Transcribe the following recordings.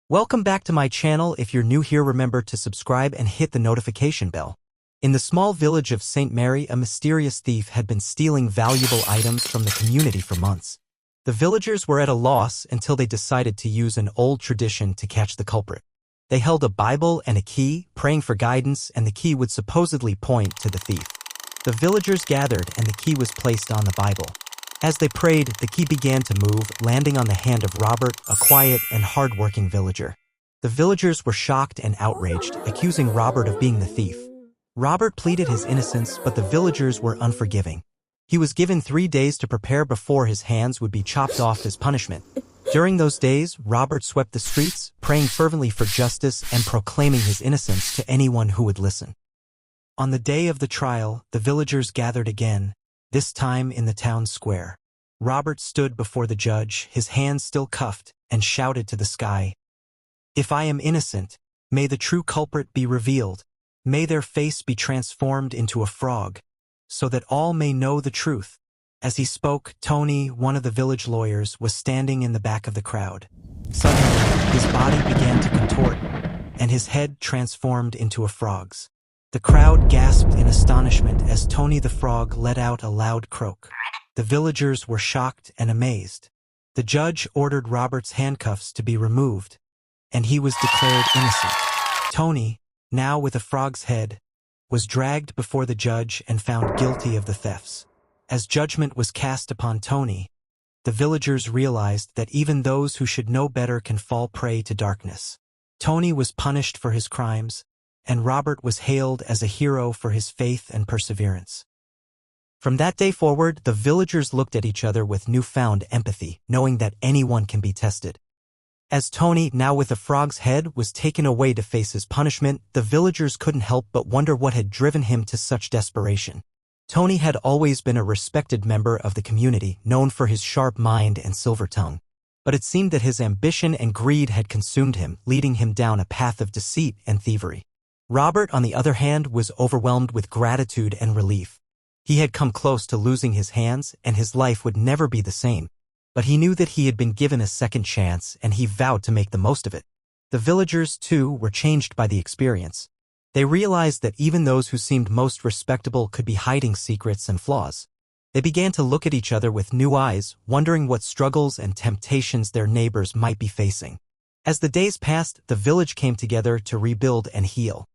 Welcome back to my channel. If you're new here, remember to subscribe and hit the notification bell. In the small village of St. Mary, a mysterious thief had been stealing valuable items from the community for months. The villagers were at a loss until they decided to use an old tradition to catch the culprit. They held a Bible and a key, praying for guidance, and the key would supposedly point to the thief. The villagers gathered and the key was placed on the Bible. As they prayed, the key began to move, landing on the hand of Robert, a quiet and hard-working villager. The villagers were shocked and outraged, accusing Robert of being the thief. Robert pleaded his innocence, but the villagers were unforgiving. He was given 3 days to prepare before his hands would be chopped off as punishment. During those days, Robert swept the streets, praying fervently for justice and proclaiming his innocence to anyone who would listen. On the day of the trial, the villagers gathered again, this time in the town square. Robert stood before the judge, his hands still cuffed, and shouted to the sky, "If I am innocent, may the true culprit be revealed. May their face be transformed into a frog, so that all may know the truth." As he spoke, Tony, one of the village lawyers, was standing in the back of the crowd. Suddenly, his body began to contort, and his head transformed into a frog's. The crowd gasped in astonishment as Tony the frog let out a loud croak. The villagers were shocked and amazed. The judge ordered Robert's handcuffs to be removed, and he was declared innocent. Tony, now with a frog's head, was dragged before the judge and found guilty of the thefts. As judgment was cast upon Tony, the villagers realized that even those who should know better can fall prey to darkness. Tony was punished for his crimes, and Robert was hailed as a hero for his faith and perseverance. From that day forward, the villagers looked at each other with newfound empathy, knowing that anyone can be tested. As Tony, now with a frog's head, was taken away to face his punishment, the villagers couldn't help but wonder what had driven him to such desperation. Tony had always been a respected member of the community, known for his sharp mind and silver tongue. But it seemed that his ambition and greed had consumed him, leading him down a path of deceit and thievery. Robert, on the other hand, was overwhelmed with gratitude and relief. He had come close to losing his hands, and his life would never be the same. But he knew that he had been given a second chance, and he vowed to make the most of it. The villagers, too, were changed by the experience. They realized that even those who seemed most respectable could be hiding secrets and flaws. They began to look at each other with new eyes, wondering what struggles and temptations their neighbors might be facing. As the days passed, the village came together to rebuild and heal.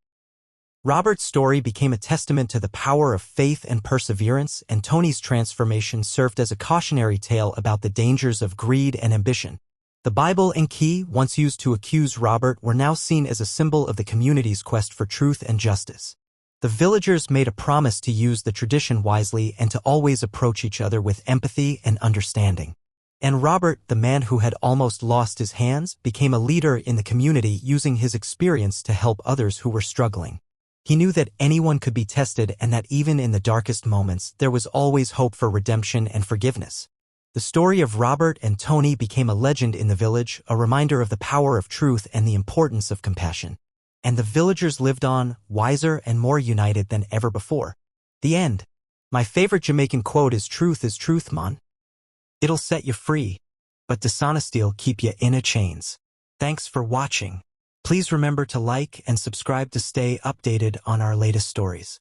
Robert's story became a testament to the power of faith and perseverance, and Tony's transformation served as a cautionary tale about the dangers of greed and ambition. The Bible and key, once used to accuse Robert, were now seen as a symbol of the community's quest for truth and justice. The villagers made a promise to use the tradition wisely and to always approach each other with empathy and understanding. And Robert, the man who had almost lost his hands, became a leader in the community, using his experience to help others who were struggling. He knew that anyone could be tested and that even in the darkest moments, there was always hope for redemption and forgiveness. The story of Robert and Tony became a legend in the village, a reminder of the power of truth and the importance of compassion. And the villagers lived on, wiser and more united than ever before. The end. My favorite Jamaican quote is truth, man. It'll set you free, but dishonesty'll keep you in a chains. Thanks for watching. Please remember to like and subscribe to stay updated on our latest stories.